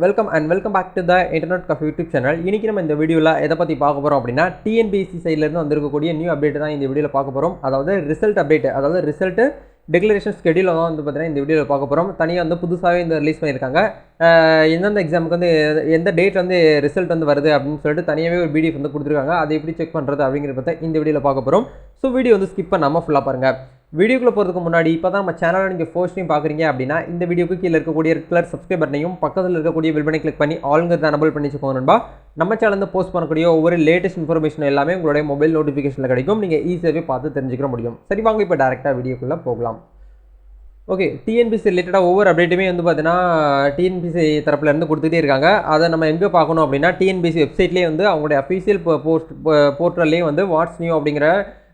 Welcome back to the internet cafe YouTube channel. இன்றைக்கி நம்ம இந்த வீடியோவில் எதை பற்றி பார்க்க போகிறோம் அப்படின்னா, டிஎன்பிஎஸ்சி சைட்லேருந்து வந்திருக்கக்கூடிய நியூ அப்டேட் தான் இந்த வீடியோவில் பார்க்க போகிறோம். அதாவது ரிசல்ட் அப்டேட், அதாவது ரிசல்ட்டு டிக்ளரேஷன் ஸ்கெடியூல் தான் வந்து பார்த்தீங்கன்னா இந்த வீடியோவில் பார்க்க போகிறோம். தனியாக வந்து புதுசாகவே இந்த ரிலீஸ் பண்ணியிருக்காங்க. எந்தெந்த எக்ஸாமுக்கு வந்து எந்த டேட் வந்து ரிசல்ட் வந்து வருது அப்படின்னு சொல்லிட்டு தனியாகவே ஒரு பிடிஎஃப் வந்து கொடுத்துருக்காங்க. அதை எப்படி செக் பண்ணுறது அப்படிங்கிறத பற்றி இந்த வீடியோவில் பார்க்க போகிறோம். ஸோ வீடியோ வந்து ஸ்கிப் பண்ணாமல் ஃபுல்லாக பாருங்கள். வீடியோக்குள்ளே போகிறதுக்கு முன்னாடி இப்போ தான் நம்ம சேனலை நீங்கள் ஃபர்ஸ்ட் டைம் பார்க்குறீங்க அப்படின்னா இந்த வீடியோக்கு கீழே இருக்கக்கூடிய ரெகுலர் சப்ஸ்கிரைப் பட்டனையும் பக்கத்தில் இருக்கக்கூடிய பெல் பட்டனை கிளிக் பண்ணி ஆளுங்கிறத எனபிள் பண்ணி வச்சுக்கோங்க நண்பா. நம்ம சேனலில் போஸ்ட் பண்ணக்கூடிய ஒவ்வொரு லேட்டஸ்ட் இன்ஃபர்மேஷன் எல்லாமே உங்களுடைய மொபைல் நோட்டிஃபிகேஷனில் கிடைக்கும். நீங்கள் ஈஸியாகவே பார்த்து தெரிஞ்சுக்கிற முடியும். சரி வாங்க இப்போ டேரெக்டாக வீடியோக்குள்ளே போகலாம். ஓகே, டிஎன்பிசி ரிலேட்டடாக ஒவ்வொரு அப்டேட்டுமே வந்து பார்த்தீங்கன்னா டிஎன்பிசி தரப்புலேருந்து கொடுத்துட்டே இருக்காங்க. அதை நம்ம எங்கே பார்க்கணும் அப்படின்னா டிஎன்பிசி வெப்சைட்லேயே வந்து அவங்களுடைய அஃபீஷியல் போர்ட்டல்லையும் வந்து வாட்ஸ் நியூ அப்படிங்கிற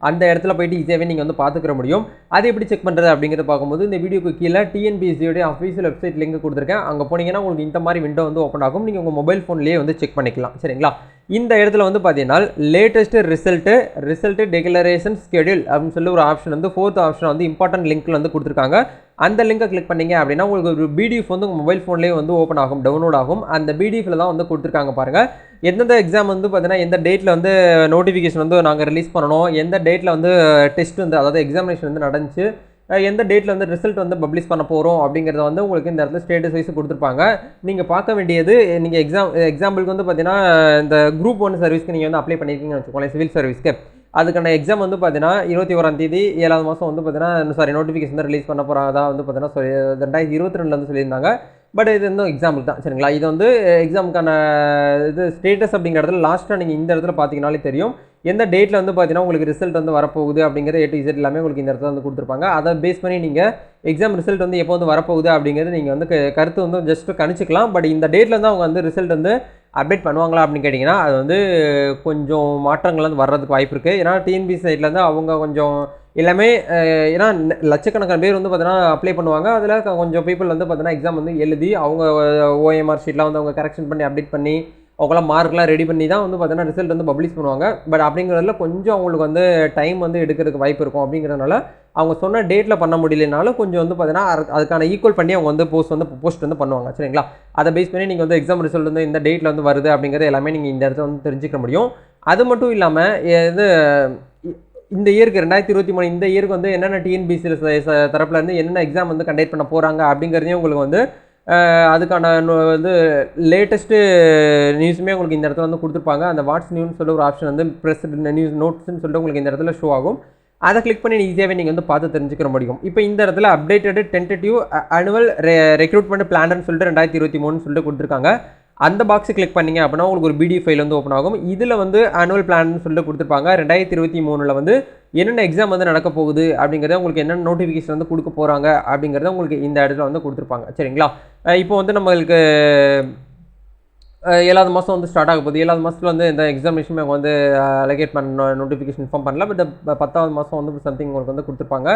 அந்த இடத்துல போய்ட்டு ஈஸியாகவே நீங்கள் வந்து பார்த்துக்கிற முடியும். அது எப்படி செக் பண்ணுறது அப்படிங்கிறத பார்க்கும்போது இந்த வீடியோக்கு கீழே டிஎன்பிசியோடைய அஃபீஷியல் வெப்சைட் லிங்க் கொடுத்துருக்கேன். அங்கே போனீங்கன்னா உங்களுக்கு இந்த மாதிரி விண்டோ வந்து ஓப்பன் ஆகும். நீங்கள் உங்கள் மொபைல் ஃபோன்லேயே வந்து செக் பண்ணிக்கலாம். சரிங்களா? இந்த இடத்துல வந்து பார்த்தீங்கன்னா லேட்டஸ்ட்டு ரிசல்ட்டு டிக்ளரேஷன் ஸ்கெடியூல் அப்படின்னு சொல்லி ஒரு ஆப்ஷன் வந்து ஃபோர்த் ஆப்ஷன் வந்து இம்பார்ட்டன்ட் லிங்க்கில் வந்து கொடுத்துருக்காங்க. அந்த லிங்கை கிளிக் பண்ணிங்க அப்படின்னா உங்களுக்கு ஒரு பிடிஎஃப் வந்து உங்கள் மொபைல் ஃபோன்லேயே வந்து ஓப்பன் ஆகும், டவுன்லோட் ஆகும். அந்த பிடிஎஃப்ல தான் வந்து கொடுத்துருக்காங்க பாருங்கள். எந்தெந்த எக்ஸாம் வந்து பார்த்தீங்கன்னா எந்த டேட்டில் வந்து நோட்டிஃபிகேஷன் வந்து நாங்கள் ரிலீஸ் பண்ணணும், எந்த டேட்டில் வந்து டெஸ்ட் வந்து அதாவது எக்ஸாமினேஷன் வந்து நடந்துச்சு, எந்த டேட்டில் வந்து ரிசல்ட் வந்து பப்ளிஷ் பண்ண போகிறோம் அப்படிங்கிறத வந்து உங்களுக்கு இந்த இடத்துல ஸ்டேட்டஸ் வைஸ் கொடுத்துருப்பாங்க. நீங்கள் பார்க்க வேண்டியது, நீங்கள் எக்ஸாம்பிளுக்கு வந்து பார்த்தீங்கன்னா இந்த குரூப் 1 சர்வீஸ்க்கு நீங்கள் வந்து அப்ளை பண்ணியிருக்கீங்கன்னு வச்சுக்கோங்களேன், சிவில் சர்வீஸ்க்கு. அதுக்கான எக்ஸாம் வந்து பார்த்தீங்கன்னா 21ஆம் தேதி 7ஆவது மாதம் வந்து பார்த்தீங்கன்னா நோட்டிஃபிகேஷன் தான் ரிலீஸ் பண்ண போகிறாங்க. தான் வந்து பார்த்தீங்கன்னா 2022 வந்து சொல்லியிருந்தாங்க. பட் இது வந்து எக்ஸாம்பிள் தான். சரிங்களா? இது வந்து எக்ஸாமுக்கான இது ஸ்டேட்டஸ் அப்படிங்கிற இடத்துல லாஸ்ட்டாக நீங்கள் இந்த இடத்துல பார்த்தீங்கனாலே தெரியும் எந்த டேட்டில் வந்து பார்த்தீங்கன்னா உங்களுக்கு ரிசல்ட் வந்து வரப்போகுது அப்படிங்கிறது A to Z எல்லாமே உங்களுக்கு இந்த இடத்துல வந்து கொடுத்துருப்பாங்க. அதை பேஸ் பண்ணி நீங்கள் எக்ஸாம் ரிசல்ட் வந்து எப்போ வந்து வரப்போகுது அப்படிங்கிறது நீங்கள் வந்து கருத்து வந்து ஜஸ்ட்டு கணிச்சிக்கலாம். பட் இந்த டேட்டில் வந்து அவங்க வந்து ரிசல்ட் வந்து அப்டேட் பண்ணுவாங்களா அப்படின்னு கேட்டிங்கன்னா அது வந்து கொஞ்சம் மாற்றங்கள் வந்து வர்றதுக்கு வாய்ப்பு இருக்குது. ஏன்னா டிஎன்பிசி சைட்லேருந்து அவங்க கொஞ்சம் எல்லாமே ஏன்னா லட்சக்கணக்கான பேர் வந்து பார்த்தீங்கன்னா அப்ளை பண்ணுவாங்க. அதில் கொஞ்சம் பீப்புள் வந்து பார்த்தீங்கன்னா எக்ஸாம் வந்து எழுதி அவங்க ஓஎம்ஆர் ஷீட்லாம் வந்து அவங்க கரெக்ஷன் பண்ணி அப்டேட் பண்ணி அவங்களாம் மார்க்லாம் ரெடி பண்ணி தான் வந்து பார்த்தீங்கன்னா ரிசல்ட் வந்து பப்ளிஷ் பண்ணுவாங்க. பட் அப்படிங்கிறதுல கொஞ்சம் அவங்களுக்கு வந்து டைம் வந்து எடுக்கிறதுக்கு வாய்ப்பு இருக்கும். அப்படிங்கிறதுனால அவங்க சொன்ன டேட்டில் பண்ண முடியலனாலும் கொஞ்சம் வந்து பார்த்தீங்கன்னா அதுக்கான ஈக்குவல் பண்ணி அவங்க வந்து போஸ்ட் வந்து பண்ணுவாங்க. சரிங்களா? அதை பேஸ் பண்ணி நீங்கள் வந்து எக்ஸாம் ரிசல்ட் வந்து இந்த டேட்டில் வந்து வருது அப்படிங்கிறது எல்லாமே நீங்கள் இந்த இடத்துல வந்து தெரிஞ்சுக்க முடியும். அது மட்டும் இல்லாமல் இது இந்த இயருக்கு 2023 இந்த இயருக்கு வந்து என்னென்ன டிஎன்பிசி தரப்பில் இருந்து என்னென்ன எக்ஸாம் வந்து கண்டக்ட் பண்ண போகிறாங்க அப்படிங்கிறதையும் உங்களுக்கு வந்து அதுக்கான வந்து லேட்டஸ்ட்டு நியூஸுமே உங்களுக்கு இந்த இடத்துல வந்து கொடுத்துருப்பாங்க. அந்த வாட்ஸ் நியூஸ்னு சொல்லி ஒரு ஆப்ஷன் வந்து ப்ரெஸ் நியூஸ் நோட்ஸ்ன்னு சொல்லிட்டு உங்களுக்கு இந்த இடத்துல ஷோ ஆகும். அதை கிளிக் பண்ணி ஈஸியாகவே நீங்கள் வந்து பார்த்து தெரிஞ்சுக்கிற முடியும். இப்போ இந்த இடத்துல அப்டேட்டடு டென்டேட்டிவ் ஆனுவல் ரெக்ரூட்மெண்ட் பிளான்னு சொல்லிட்டு 2023 சொல்லிட்டு கொடுத்துருக்காங்க. அந்த பாக்ஸை கிளிக் பண்ணிங்க அப்படின்னா உங்களுக்கு ஒரு பிடிஎஃப் ஃபைல் வந்து ஓப்பன் ஆகும். இதில் வந்து ஆனுவல் பிளான்னு சொல்லிட்டு கொடுத்துருப்பாங்க. 2023 வந்து என்னென்ன எக்ஸாம் வந்து நடக்க போகுது அப்படிங்கிறத உங்களுக்கு என்னென்ன நோட்டிஃபிகேஷன் வந்து கொடுக்க போகிறாங்க அப்படிங்கிறத உங்களுக்கு இந்த இடத்துல வந்து கொடுத்துருப்பாங்க. சரிங்களா? இப்போ வந்து நம்மளுக்கு 7ஆவது மாதம் வந்து ஸ்டார்ட் ஆக போகுது. 7ஆவது மாதத்தில் வந்து இந்த எக்ஸாமினேஷன் அவங்க வந்து அலோகேட் பண்ண நோட்டிஃபிகேஷன் இன்ஃபார்ம் பண்ணல. பட் 10ஆவது மாதம் வந்து சம்திங் உங்களுக்கு வந்து கொடுத்துருப்பாங்க.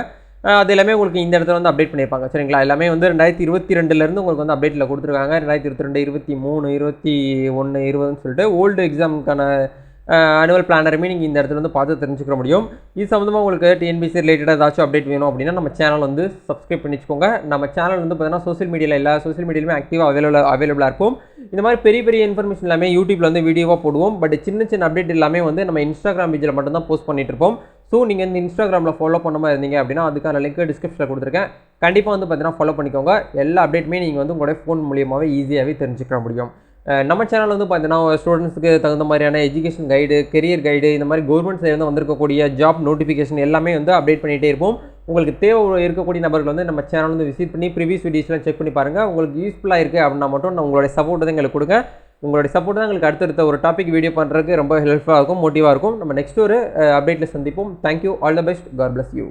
அது எல்லாமே உங்களுக்கு இந்த இடத்துல வந்து அப்டேட் பண்ணியிருப்பாங்க. சரிங்களா? எல்லாமே வந்து 2022 உங்களுக்கு வந்து அப்டேட்டில் கொடுத்துருக்காங்க. 2022, 23, 21, 20ன்னு சொல்லிட்டு ஓல்டு எக்ஸாமுக்கான ஆனுவல் பிளானருமே நீங்கள் இந்த இடத்துல வந்து பார்த்து தெரிஞ்சுக்க முடியும். இது சம்மந்தமாக உங்களுக்கு டிஎன்பிசி ரிலேட்டடாக ஏதாச்சும் அப்டேட் வேணும் அப்படின்னா நம்ம சேனல் வந்து சப்ஸ்கிரைப் பண்ணி வச்சுக்கோங்க. நம்ம சேனல் வந்து பார்த்தீங்கன்னா சோஷியல் மீடியாவில் எல்லா சோஷியல் மீடியாலுமே ஆக்டிவாக அவைலபிளாக இருக்கும். இந்த மாதிரி பெரிய இன்ஃபர்மேஷன் எல்லாமே யூடியூப்பில் வந்து வீடியோவாக போடுவோம். பட் சின்ன அப்டேட் எல்லாமே வந்து நம்ம இன்ஸ்டாகிராம் பேஜில் மட்டும்தான் போஸ்ட் பண்ணிட்டு இருப்போம். ஸோ நீங்கள் இந்த இன்ஸ்டாகிராமில் ஃபாலோ பண்ண மாதிரி இருந்தீங்க அப்படின்னா அதுக்கான லிங்க் டிஸ்கிரிப்ஷனில் கொடுத்துருக்கேன். கண்டிப்பாக வந்து பார்த்தீங்கன்னா ஃபாலோ பண்ணிக்கோங்க. எல்லா அப்டேட்டுமே நீங்கள் வந்து உங்களுடைய ஃபோன் மூலியமாகவே ஈஸியாகவே தெரிஞ்சுக்க முடியும். நம்ம சேனல் வந்து பார்த்தீங்கன்னா ஸ்டூடெண்ட்ஸுக்கு தகுந்த மாதிரியான எஜுகேஷன் கைடு, கெரியர் கைடு, இந்த மாதிரி கவர்மெண்ட் சைடு வந்திருக்கக்கூடிய ஜாப் நோட்டிஃபிகேஷன் எல்லாமே வந்து அப்டேட் பண்ணிகிட்டே இருப்போம். உங்களுக்கு தேவை இருக்கக்கூடிய நபர்கள் வந்து நம்ம சேனல் வந்து விசிட் பண்ணி ப்ரீவியஸ் வீடியோஸ்லாம் செக் பண்ணி பாருங்கள். உங்களுக்கு யூஸ்ஃபுல்லாக இருக்குது அப்படின்னா மட்டும் உங்களுடைய சப்போர்ட் தான் எங்களுக்கு கொடுங்க. உங்களுடைய சப்போர்ட் தான் எங்களுக்கு அடுத்தடுத்த ஒரு டாபிக் வீடியோ பண்ணுறதுக்கு ரொம்ப ஹெல்ப்ஃபுல்லாக இருக்கும், மோட்டிவாக இருக்கும். நம்ம நெக்ஸ்ட் ஒரு அப்டேட்டில் சந்திப்போம். Thank you, all the best, God bless you.